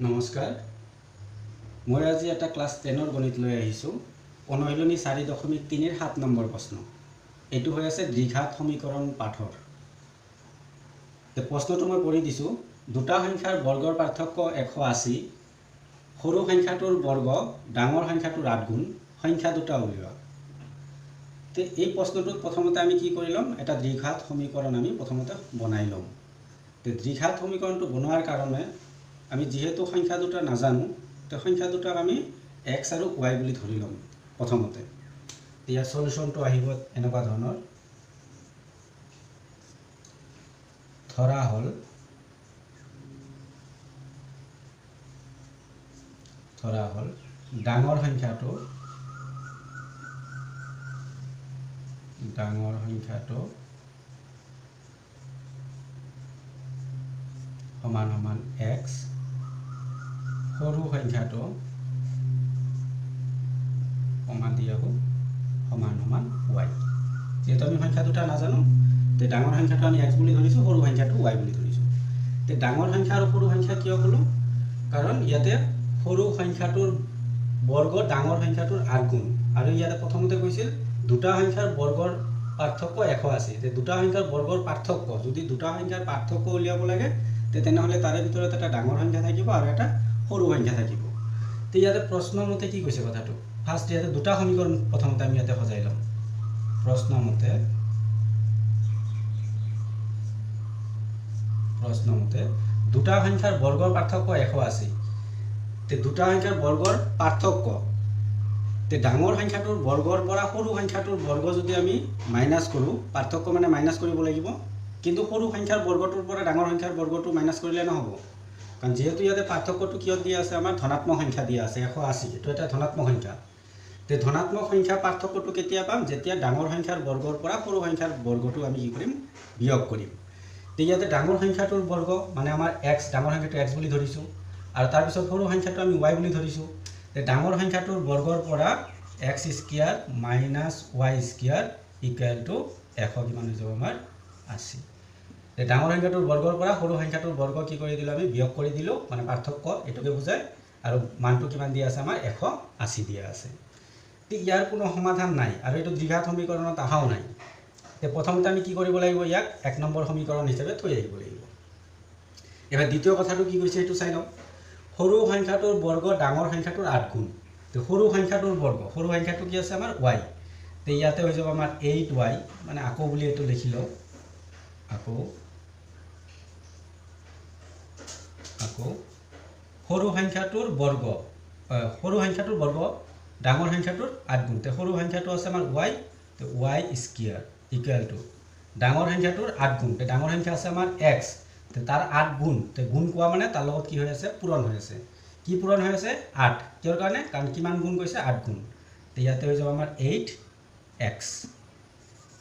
নমস্কাৰ মই আজি এটা ক্লাছ 10 গণিত লৈ আহিছো অনুশীলনী 4.3 7 নম্বৰ প্ৰশ্ন এটো হৈ আছে দ্বিঘাত সমীকৰণ পাঠৰ প্ৰশ্নটো মই পঢ়ি দিছো দুটা সংখ্যাৰ বৰ্গৰ পাৰ্থক্য 180 সৰু সংখ্যাটোৰ বৰ্গ ডাঙৰ সংখ্যাটোৰ 8 গুণ সংখ্যা দুটা উলিওৱা তে এই প্ৰশ্নটোত প্ৰথমতে আমি কি কৰি লম এটা দ্বিঘাত সমীকৰণ আমি প্ৰথমতে বনাই লম তে দ্বিঘাত সমীকৰণটো বনোৱাৰ কাৰণে আমি যেহেতু সংখ্যা দুটা নাজানো তো সংখ্যা দুটাক আমি x আৰু y বুলি ধৰি লম প্ৰথমতে ইয়াৰ সলিউশনটো আহিব এনেকুৱা ধৰণৰ ধৰা হল ডাঙৰ সংখ্যাটো সমান সমান x সৰু সংখ্যাটো সমান দিয়াবো সমান সমান y যেহেতু আমি সংখ্যা দুটা নাজানো তে ডাঙৰ সংখ্যাটো আমি x বুলি ধৰিছো সৰু সংখ্যাটো y বুলি ধৰিছো তে ডাঙৰ সংখ্যা আৰু সৰু সংখ্যা কিয় কলো কাৰণ ইয়াতে সৰু সংখ্যাটোৰ বৰ্গ ডাঙৰ সংখ্যাটোৰ 8 গুণ আৰু ইয়াতে প্ৰথমতে কৈছিল দুটা সংখ্যাৰ বৰ্গৰ পাৰ্থক্য 180 তে দুটা সংখ্যাৰ বৰ্গৰ পাৰ্থক্য যদি দুটা সংখ্যাৰ পাৰ্থক্য উলিয়াব লাগে তে তেনেহলে তাৰে ভিতৰত এটা ডাঙৰ সংখ্যা থাকিব আৰু এটা সৰু সংখ্যা থাকিব তে ইয়াতে প্ৰশ্ন মতে কি কৈছে কথাটো ফাৰ্স্ট ইয়াতে দুটা সমীকৰণ প্ৰথমতে আমি ইয়াতে সজাই লম প্ৰশ্ন মতে দুটা সংখ্যাৰ বৰ্গৰ পাৰ্থক্য 180 তে দুটা সংখ্যাৰ বৰ্গৰ পাৰ্থক্য তে ডাঙৰ সংখ্যাটোৰ বৰ্গৰ পৰা সৰু সংখ্যাটোৰ বৰ্গ যদি আমি মাইনাস কৰো পাৰ্থক্য মানে মাইনাস কৰিব লাগিব কিন্তু সৰু সংখ্যাৰ বৰ্গটোৰ পৰা ডাঙৰ সংখ্যাৰ বৰ্গটো মাইনাস কৰিলে নহব কাৰণ যেহেতু ইয়াতে পাৰ্থক্যটো কিয় দিয়া আছে আমাৰ ধনাত্মক সংখ্যা দিয়া আছে 180 এটো এটা ধনাত্মক সংখ্যা তে ধনাত্মক সংখ্যা পাৰ্থক্যটো কেতিয়া পাম যেতিয়া ডাঙৰ সংখ্যাৰ বৰ্গৰ পৰা সৰু সংখ্যাৰ বৰ্গটো আমি কি কৰিম বিয়োগ কৰিম তে ইয়াতে ডাঙৰ সংখ্যাটোৰ বৰ্গ মানে আমাৰ x ডাঙৰ সংখ্যাটো x বুলি ধৰিছো আৰু তাৰ পিছত সৰু সংখ্যাটো আমি y বুলি ধৰিছো তে ডাঙৰ সংখ্যাটোৰ বৰ্গৰ পৰা x square minus y square equal to 100 কিমান হৈ যাব আমাৰ 80 তে ডাঙৰ সংখ্যাটোৰ বৰ্গৰ পৰা সৰু সংখ্যাটোৰ বৰ্গ কি কৰি দিলো আমি বিয়োগ কৰি দিলো মানে পাৰ্থক্য এটোকে বুজায় আৰু মানটো কিমান দিয়া আছে আমাৰ 180 দিয়া আছে তে ইয়াৰ কোনো সমাধান নাই আৰু এটো দ্বিঘাত সমীকৰণত আহাও নাই তে প্ৰথমতে আমি কি কৰিব লাগিব ইয়াক এক নম্বৰ সমীকৰণ হিচাপে থৈ আহিব লাগিব এবাৰ দ্বিতীয় কথাটো কি কৈছে এটো চাই লও সৰু সংখ্যাটোৰ বৰ্গ ডাঙৰ সংখ্যাটোৰ 8 গুণ তে সৰু সংখ্যাটোৰ বৰ্গ সৰু সংখ্যাটো কি আছে আমাৰ y তে ইয়াতে হৈ যাব আমাৰ 8y মানে আকৌ বুলি এটো লিখিলো আকৌ সৰু সংখ্যাটোৰ বৰ্গ ডাঙৰ সংখ্যাটোৰ 8 গুণ তে সৰু সংখ্যাটো আছে আমাৰ y তে y স্কয়াৰ ইকুৱেল টু ডাঙৰ সংখ্যাটোৰ 8 গুণ তে ডাঙৰ সংখ্যা আছে আমাৰ x তে তাৰ 8 গুণ তে গুণ কোৱা মানে তাৰ লগত কি হৈ আছে পূৰণ হৈ আছে কি পূৰণ হৈ আছে 8 কিয়ৰ কাৰণে কাৰণ কিমান গুণ কৈছে 8 গুণ তে ইয়াতে হৈ যাব আমাৰ 8x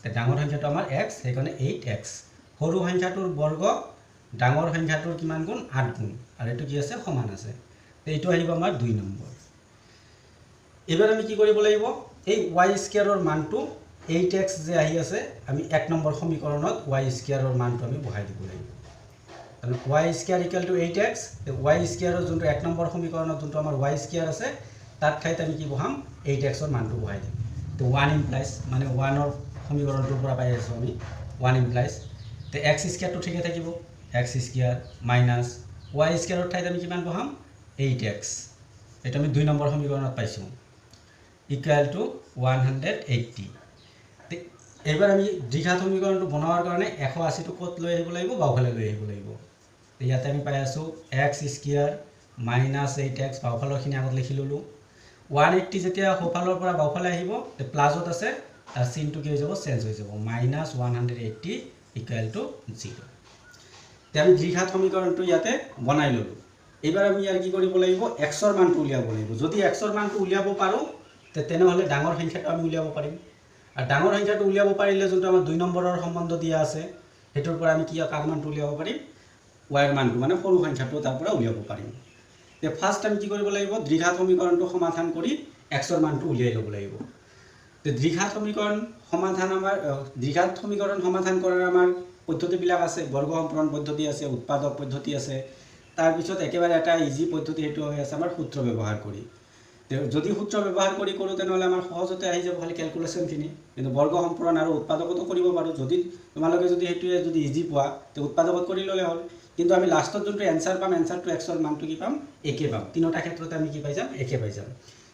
তে ডাঙৰ সংখ্যাটো আমাৰ x সেইকাৰণে 8x সৰু সংখ্যাটোৰ বৰ্গ ডাঙৰ সংখ্যাটোৰ কিমান গুণ 8 গুণ আৰু এটো কি আছে সমান আছে তে এটো আহিব আমাৰ 2 নম্বৰ এবাৰ আমি কি কৰিব লাগিব এই y স্কয়াৰৰ মানটো 8x যে আহি আছে আমি এক নম্বৰ সমীকৰণত y স্কয়াৰৰ মানটো আমি বহাই দিব লাগিব আৰু y square equal to 8x তে y স্কয়াৰৰ যোনটো এক নম্বৰ সমীকৰণত যোনটো আমাৰ y স্কয়াৰ আছে তাত ঠাইত আমি কি বহাম 8x ৰ মানটো বহাই দিম তে 1 ইমপ্লাইজ মানে 1 ৰ সমীকৰণটোৰ পৰা পাই আছো আমি 1 ইমপ্লাইজ তে x স্কয়াৰটো ঠিকে থাকিব x স্কয়াৰ মাইনাস y স্কয়াৰৰ ঠাইত আমি কিমান বহাম 8x এটা আমি 2 নম্বৰ সমীকৰণত পাইছো ইকুৱেল টু 180 তে এবাৰ আমি দ্বিঘাত সমীকৰণটো বনোৱাৰ কাৰণে 180 টো কত লৈ আহিব লাগিব বাওফালে লৈ আহিব লাগিব তে ইয়াতে আমি পাই আছো x স্কয়াৰ মাইনাস 8x বাওফালৰখিনি আগত লিখি ললো 180 যেতিয়া সোফালৰ পৰা বাওফালে আহিব তে প্লাসত আছে তাৰ চিনটো কি হৈ যাব চেঞ্জ হৈ যাব মাইনাস 180 ইকুৱেল টু 0 তে আমি দ্বিঘাত সমীকৰণটো ইয়াতে বনাই ললো এবাৰ আমি ইয়াৰ কি কৰিব লাগিব x ৰ মানটো উলিয়াব লাগিব যদি x ৰ মানটো উলিয়াব পাৰো তে তেনেহলে ডাঙৰ সংখ্যাটো আমি উলিয়াব পাৰিম আৰু ডাঙৰ সংখ্যাটো উলিয়াব পাৰিলে যোনটো আমাৰ 2 নম্বৰৰ সম্বন্ধ দিয়া আছে হেতুৰ পৰা আমি কি কাৰ মানটো উলিয়াব পাৰিম y ৰ মানটো মানে সৰু সংখ্যাটো তাৰ পৰা উলিয়াব পাৰিম তে ফাৰ্স্ট আমি কি কৰিব লাগিব দ্বিঘাত সমীকৰণটো সমাধান কৰি x ৰ মানটো উলিয়াই লব লাগিব তে দ্বিঘাত সমীকৰণ সমাধান কৰাৰ আমাৰ পদ্ধতি বিলাক আছে বৰ্গ সম্পূৰণ পদ্ধতি আছে উৎপাদক পদ্ধতি আছে তাৰপিছত একেবাৰে এটা ইজি পদ্ধতি সেইটো হৈ আছে আমাৰ সূত্ৰ ব্যৱহাৰ কৰি যদি সূত্ৰ ব্যৱহাৰ কৰি কৰোঁ তেনেহ'লে আমাৰ সহজতে আহি যাব খালি কেলকুলেশ্যনখিনি কিন্তু বৰ্গ সম্পূৰণ আৰু উৎপাদকতো কৰিব পাৰোঁ যদি তোমালোকে যদি সেইটোৱে যদি ইজি পোৱা তে উৎপাদকত কৰি ল'লে হ'ল কিন্তু আমি লাষ্টত যোনটো এনচাৰ পাম এনচাৰটো এক্সৰ মানটো কি পাম একে পাম তিনিটা ক্ষেত্ৰতে আমি কি পাই যাম একে পাই যাম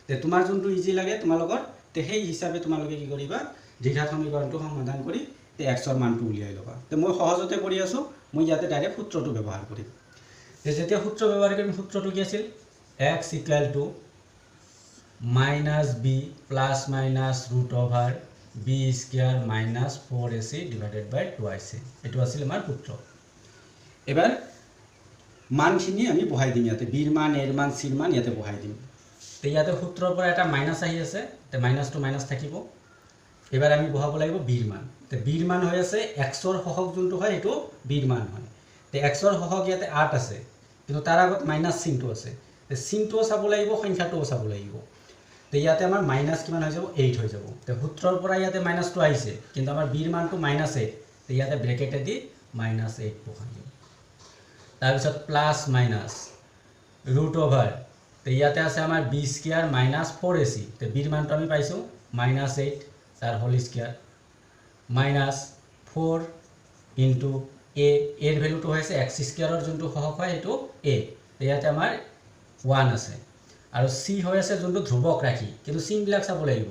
তে তোমাৰ যোনটো ইজি লাগে তোমালোকৰ তে সেই হিচাপে তোমালোকে কি কৰিবা দ্বিঘাত সমীকৰণটো সমাধান কৰি তে এক্সৰ মানটো উলিয়াই ল'বা তে মই সহজতে কৰি আছোঁ মই ইয়াতে ডাইৰেক্ট সূত্ৰটো ব্যৱহাৰ কৰিম তে যেতিয়া সূত্ৰ ব্যৱহাৰ কৰিম সূত্ৰটো কি আছিল x equal to -b plus minus root over b square minus 4ac divided by 2ac এইটো আছিল আমাৰ সূত্ৰ এবাৰ মানখিনি আমি বহাই দিম ইয়াতে বিৰ মান এৰ মান চিৰ মান ইয়াতে বহাই দিম তে ইয়াতে সূত্ৰৰ পৰা এটা মাইনাছ আহি আছে তে মাইনাছটো মাইনাছ থাকিব এবাৰ আমি বহাব লাগিব বিৰ মান তে বিৰ মান হৈ আছে এক্সৰ সহগ যোনটো হয় এইটো বিৰ মান হয় তে এক্সৰ সহগ ইয়াতে 8 আছে কিন্তু তাৰ আগত মাইনাছ চিনটো আছে তে চিনটোও চাব লাগিব সংখ্যাটোও চাব লাগিব তে ইয়াতে আমাৰ মাইনাছ কিমান হৈ যাব 8 হৈ যাব তে সূত্ৰৰ পৰা ইয়াতে মাইনাছটো আহিছে কিন্তু আমাৰ বিৰ মানটো -8 তে ইয়াতে ব্ৰেকেটে দি -8 বহাই দিম তাৰপিছত প্লাছ মাইনাছ ৰুট অভাৰ তে ইয়াতে আছে আমাৰ b স্কয়াৰ মাইনাছ 4ac তে বিৰ মানটো আমি পাইছো -8 তাৰ whole square minus 4 into a এৰ ভ্যালুটো হৈছে x স্কয়াৰৰ যোনটো সহগ হয় এটো a তে ইয়াতে আমাৰ 1 আছে আৰু c হৈ আছে যোনটো ধ্ৰুৱক ৰাখি কিন্তু চিন বিলাক চাব লাগিব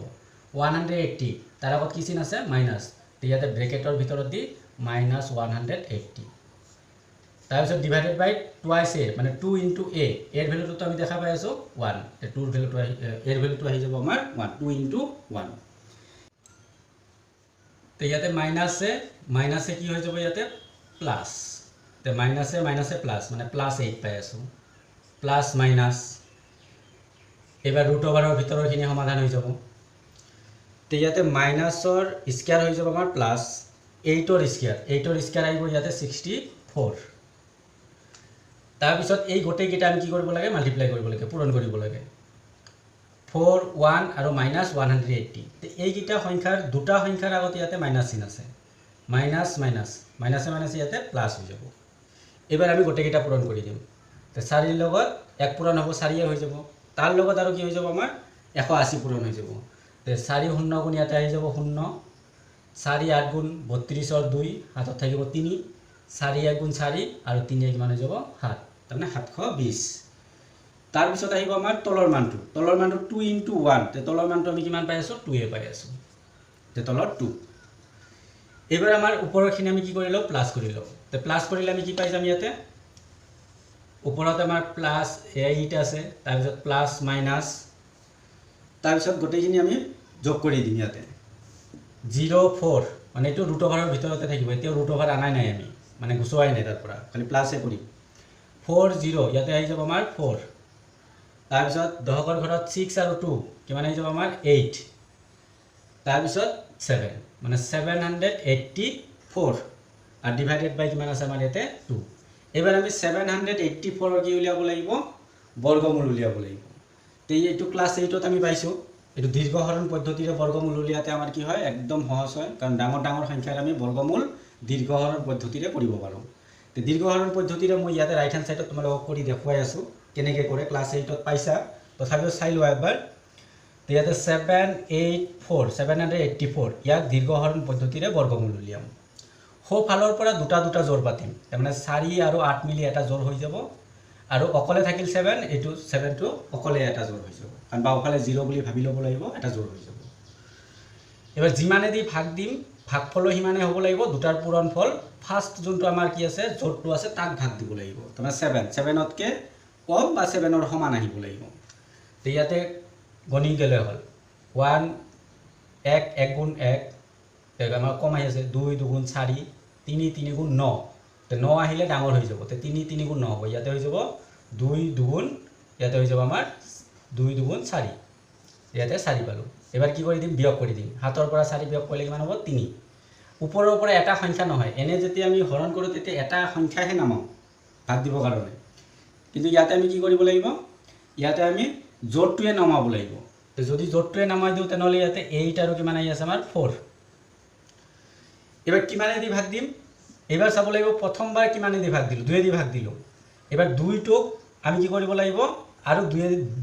180 তাৰ আগত কি চিন আছে মাইনাছ তে ইয়াতে ব্ৰেকেটৰ ভিতৰত দি -180 তাৰপিছত ডিভাইডেড বাই টুৱাইছ a মানে 2 ইনটু a এর ভ্যালুটো আমি দেখা পাই আছো 1 তে 2 এর ভ্যালুটো আহি যাব আমাৰ 1 2 ইনটু 1 তে ইয়াতে মাইনাছে কি হৈ যাব ইয়াতে প্লাস তে মাইনাছে প্লাস মানে +8 পাই আছো প্লাস মাইনাস এবাৰ ৰুট ওভাৰৰ ভিতৰৰখিনি সমাধান হৈ যাব তে ইয়াতে মাইনাছৰ স্কয়াৰ হৈ যাব আমাৰ প্লাস 8ৰ স্কয়াৰ আহিব ইয়াতে 64 তাৰপিছত এই গোটেইকেইটা আমি কি কৰিব লাগে মাল্টিপ্লাই কৰিব লাগে পূৰণ কৰিব লাগে 4 1 আৰু -180 তে এইকেইটা সংখ্যাৰ দুটা সংখ্যাৰ আগত ইয়াতে মাইনাছ চিন আছে মাইনাছে ইয়াতে প্লাস হৈ যাব এবাৰ আমি গোটেইকেইটা পূৰণ কৰি দিম তে 4 ৰ লগত 1 পূৰণ হ'ব 4 হৈ যাব তাৰ লগত আৰু কি হৈ যাব আমাৰ 180 পূৰণ হৈ যাব তে 4 0 গুণ ইয়াতে আহি যাব 0 4 8 গুণ 32 ৰ 2 হাতত থাকিব 3 4 1 গুণ 4 আৰু 3 কিমান হৈ যাব 7 তাৰমানে 720 তাৰ পিছত আহিব আমাৰ তলৰ মানটো 2 ইনটু 1 তে তলৰ মানটো আমি কিমান পাই আছো 2 এ পাই আছো তে তলৰ 2 এবাৰ আমাৰ ওপৰৰখিনি আমি কি কৰিলো প্লাস কৰিলো তে প্লাস কৰিলে আমি কি পাই যাম ইয়াতে ওপৰত আমাৰ প্লাস 8 আছে তাৰ পিছত প্লাস মাইনাস তাৰ পিছত গোটেইখিনি আমি যোগ কৰি দিম ইয়াতে 04 মানে এটো ৰুট ওভাৰৰ ভিতৰতে থাকিব এতিয়া ৰুট ওভাৰ আনাই নাই আমি মানে গুছোৱাই নাই তাৰ পৰা খালি প্লাসে কৰিম 40 ইয়াতে আহি যাব আমাৰ 4 তাৰ পিছত দহকৰ ঘৰত 6 আৰু 2 কিমান আহি যাব আমাৰ 8 তাৰ পিছত 7 মানে 784 আৰু ডিভাইডেড বাই কিমান আছে আমাৰ ইয়াতে 2 এবাৰ আমি 784 ৰ কি উলিয়াব লাগিব বৰ্গমূল উলিয়াব লাগিব তে এইটো ক্লাস 8 ত আমি পাইছো এইটো দীৰ্ঘহৰণ পদ্ধতিৰে বৰ্গমূল উলিয়াতে আমাৰ কি হয় একদম সহজ হয় কাৰণ ডাঙৰ ডাঙৰ সংখ্যাৰ আমি বৰ্গমূল দীৰ্ঘহৰণ পদ্ধতিৰে কৰিব পাৰো তে দীৰ্ঘহৰণ পদ্ধতিৰে মই ইয়াতে ৰাইট হ্যান্ড সাইডত তোমালোকক কৰি দেখুৱাই আছো কেনেকৈ কৰে ক্লাস 8 ত পাইছা তথাপিও চাই লোৱা এবাৰ তে ইয়াতে 784 ইয়াক দীৰ্ঘহৰণ পদ্ধতিৰে বৰ্গমূল উলিয়াম হো ফালৰ পৰা দুটা জোৰ পাতিম মানে 4 আৰু 8 মিলি এটা জোৰ হৈ যাব আৰু অকলে থাকিল 7 এটো 7 টো অকলে এটা জোৰ হৈ যাব কাৰণ বাওফালে 0 বুলি ভাবি ল'ব লাগিব এটা জোৰ হৈ যাব এবাৰ যিমানে দি ভাগ দিম ভাগফল হিমানে হ'ব লাগিব দুটাৰ পূৰণফল ফাৰ্স্ট যোনটো আমাৰ কি আছে জোৰটো আছে তাক ভাগ দিব লাগিব মানে 7 তকে কম বা 7 ৰ সমান আহিব লাগিব তে ইয়াতে গণি গলে হল 1 1 গুণ 1 তে আমাৰ কম আহি আছে 2 2 গুণ 4 3 3 গুণ 9 তে 9 আহিলে ডাঙৰ হৈ যাব তে 3 3 গুণ 9 হ'ব ইয়াতে হৈ যাব 2 2 গুণ ইয়াতে হৈ যাব আমাৰ 2 2 গুণ 4 ইয়াতে 4 পালো এবাৰ কি কৰি দিম বিয়োগ কৰি দিম হাতৰ পৰা 4 বিয়োগ কৰিলে কিমান হ'ব 3 ওপৰৰ পৰা এটা সংখ্যা নহয় এনে যেতিয়া আমি হৰণ কৰো তেতিয়া এটা সংখ্যাহে নামাও ভাগ দিবৰ কাৰণে কিন্তু ইয়াতে আমি কি কৰিব লাগিব ইয়াতে আমি জোৰটোৱে নামাব লাগিব তে যদি জোৰটোৱে নামাই দিও তেনেহলে ইয়াতে 8 আৰু কিমান আহি আছে আমাৰ 4 এবাৰ কিমানে দি ভাগ দিম এবাৰ চাব লাগিব প্ৰথমবাৰ কিমানে দি ভাগ দিলো 2 দি ভাগ দিলো এবাৰ 2টোক আমি কি কৰিব লাগিব আৰু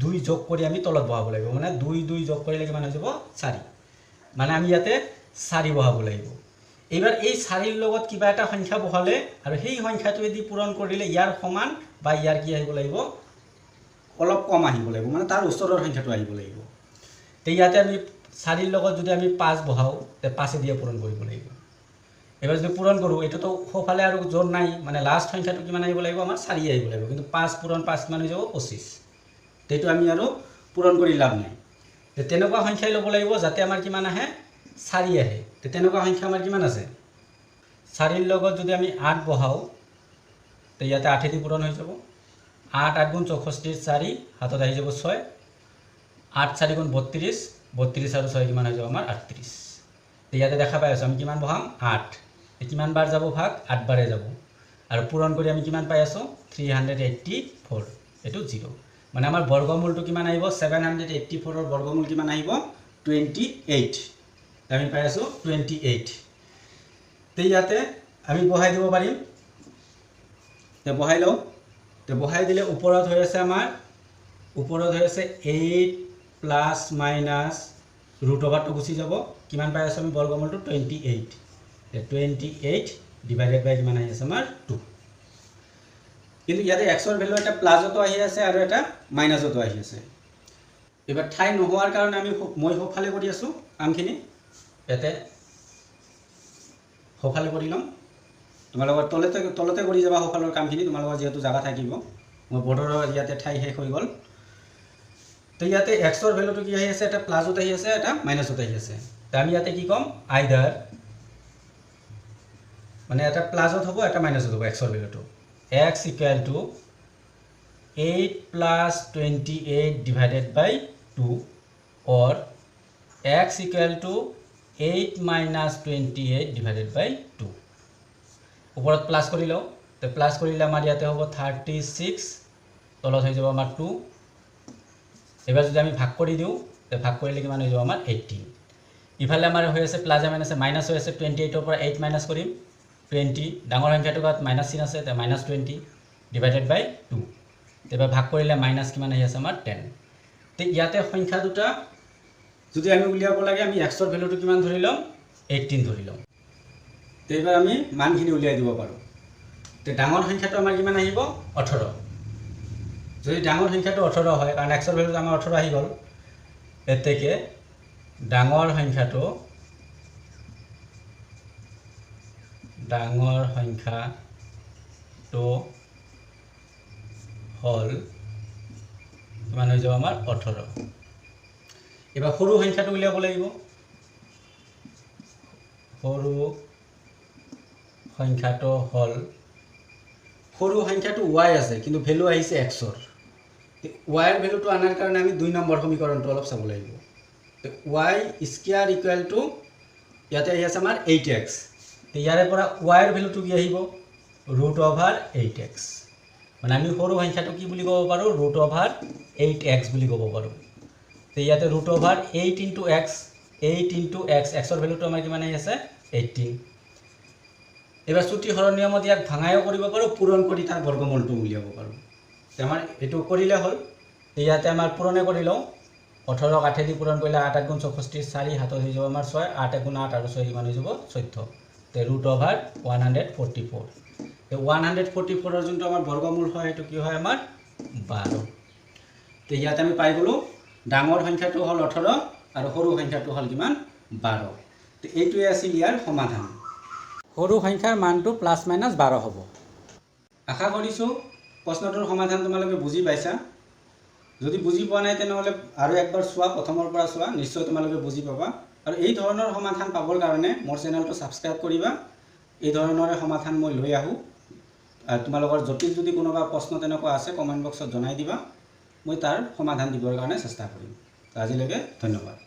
2 যোগ কৰি আমি তলত বহাব লাগিব মানে 2 যোগ কৰিলে কিমান হৈ যাব 4 মানে আমি ইয়াতে 4 বহাব লাগিব এবাৰ এই 4ৰ লগত কিবা এটা সংখ্যা বহালে আৰু সেই সংখ্যাটো যদি পূৰণ কৰিলে ইয়াৰ সমান বা ইয়াৰ কি আহিব লাগিব অলপ কম আহিব লাগিব মানে তাৰ ওচৰৰ সংখ্যাটো আহিব লাগিব তে ইয়াতে আমি 4ৰ লগত যদি আমি 5 বহাও তে 5 দিয়ে পূৰণ কৰিব লাগিব এবাৰ যদি পূৰণ কৰোঁ এটাতো সোফালে আৰু জোৰ নাই মানে লাষ্ট সংখ্যাটো কিমান আহিব লাগিব আমাৰ 4 আহিব লাগিব কিন্তু 5 পূৰণ 5 কিমান হৈ যাব 25 তেটো আমি আৰু পূৰণ কৰি লাভ নাই তে তেনেকুৱা সংখ্যাই ল'ব লাগিব যাতে আমাৰ কিমান আহে 4 আহে তে তেনেকুৱা সংখ্যা আমাৰ কিমান আছে 4ৰ লগত যদি আমি 8 বহাও তে ইয়াতে 8 দি পূৰণ হৈ যাব 8 8 গুণ 64 4 হাতত আহি যাব 6 8 4 গুণ 32 32 আৰু 6 কিমান হৈ যাব আমাৰ 38 তে ইয়াতে দেখা পাই আছো আমি কিমান বহাম 8 কিমান বাৰ যাব ভাগ 8 বাৰে যাব আৰু পূৰণ কৰি আমি কিমান পাই আছো 384 এটো 0 মানে আমাৰ বৰ্গমূলটো কিমান আহিব 784 ৰ বৰ্গমূল কিমান আহিব 28 আমি পাই আছো 28 তে ইয়াতে আমি বহাই দিব পাৰিম তে বহাই লও তে বহাই দিলে ওপৰত হৈ আছে আমাৰ ওপৰত হৈ আছে 8 প্লাস মাইনাস ৰুট ওভাৰটো গুচি যাব কিমান পাই আছো আমি বৰ্গমূলটো 28 তে 28 ডিভাইডেড বাই কিমান আহি আছে আমাৰ 2 কিন্তু ইয়াতে x ৰ ভ্যালু এটা প্লাসতো আহি আছে আৰু এটা মাইনাসতো আহি আছে এবাৰ ঠাই নোহোৱাৰ কাৰণে আমি মই সোফালে কৰি আছো কামখিনি ইয়াতে সোফালে কৰি লম তোমালোকৰ তলতে কৰি যাবা সোফালৰ কামখিনি তোমালোকৰ যেহেতু জায়গা থাকিব মই বৰ্ডৰ ইয়াতে ঠাই শেষ হৈ গল তো ইয়াতে x ৰ ভ্যালুটো কি আহি আছে এটা প্লাসত আহি আছে এটা মাইনাসত আহি আছে তা আমি ইয়াতে কি কম আইদার মানে এটা প্লাসত হ'ব এটা মাইনাসত হ'ব x ৰ ভ্যালুটো x equal to 8 plus 28 divided by 2 or x equal to 8 minus 28 divided by 2 ওপৰত প্লাস কৰি লও তে প্লাস কৰিলে আমাৰ ইয়াতে হ'ব 36 তলত হৈ যাব আমাৰ 2 এবাৰ যদি আমি ভাগ কৰি দিও তে ভাগ কৰিলে কিমান হৈ যাব আমাৰ 18 ইফালে আমাৰ হৈ আছে প্লাস মাইনাস মাইনাস হৈ আছে 28 ৰ পৰা 8 মাইনাস কৰিম 20 ডাঙৰ সংখ্যাটো কাত মাইনাস চিন আছে তে মাইনাস 20 ডিভাইডেড বাই 2 তেবা ভাগ কৰিলে মাইনাস কিমান আহি আছে আমাৰ 10 তে ইয়াতে সংখ্যা দুটা যদি আমি উলিয়াব লাগে আমি x ৰ ভ্যালুটো কিমান ধৰি লম 18 ধৰি লম তে এবাৰ আমি মানখিনি উলিয়াই দিব পাৰো তে ডাঙৰ সংখ্যাটো আমাৰ কিমান আহিব 18 যদি ডাঙৰ সংখ্যাটো 18 হয় কাৰণ x ৰ ভ্যালুটো আমাৰ 18 আহি গল এতেকে ডাঙৰ সংখ্যাটো হল কিমান হৈ যাব আমাৰ 18 এবাৰ সৰু সংখ্যাটো উলিয়াব লাগিব সৰু সংখ্যাটো হল সৰু সংখ্যাটো y আছে কিন্তু ভ্যালু আহিছে x ৰ y ৰ ভ্যালুটো আনাৰ কাৰণে আমি 2 নম্বৰ সমীকৰণটো অলপ চাব লাগিব y স্কয়াৰ ইকুৱেল টু ইয়াতে আহি আছে আমাৰ 8x তে ইয়াৰে পৰা y ৰ ভ্যালুটো কি আহিব √8x মানে আমি সৰু সংখ্যাটো কি বুলি ক'ব পাৰো √8x বুলি ক'ব পাৰো তে ইয়াতে √8 * x 8 * x x ৰ ভ্যালুটো আমাৰ কিমান আহি আছে 18 এবাৰ ছুটি হৰৰ নিয়মত ইয়াক ভাঙায়ও কৰিব পাৰো পূৰণ কৰি তাৰ বৰ্গমূলটো উলিয়াব পাৰো তে আমাৰ এটো কৰিলে হল তে ইয়াতে আমাৰ পূৰণে কৰি লও 18 8 দি পূৰণ কৰিলে 8 8 গুণ 64 4 হাতত হৈ যাব আমাৰ 6 8 গুণ 8 আৰু 6 কিমান হৈ যাব 14 তে √144 তে 144 ৰ যোনটো আমাৰ বৰ্গমূল হয় এটো কি হয় আমাৰ 12 তে ইয়াতে আমি পাই গলো ডাঙৰ সংখ্যাটো হল 18 আৰু সৰু সংখ্যাটো হল কিমান 12 তে এইটোই আছিল ইয়াৰ সমাধান সৰু সংখ্যাৰ মানটো প্লাস মাইনাস 12 হ'ব আশা কৰিছো প্ৰশ্নটোৰ সমাধান তোমালোকে বুজি পাইছা যদি বুজি পোৱা নাই তেনেহলে আৰু একবাৰ চোৱা প্ৰথমৰ পৰা চোৱা নিশ্চয় তোমালোকে বুজি পাবা আৰু এই ধৰণৰ সমাধান পাবৰ কাৰণে মোৰ চেনেলটো সাবস্ক্ৰাইব কৰিবা এই ধৰণৰ সমাধান মই লৈ আহো আৰু তোমালোকৰ জটিল যদি কোনোবা প্ৰশ্ন তেনেকুৱা আছে কমেন্ট বক্সত জনাই দিবা মই তাৰ সমাধান দিবৰ কাৰণে চেষ্টা কৰিম আজিলৈকে ধন্যবাদ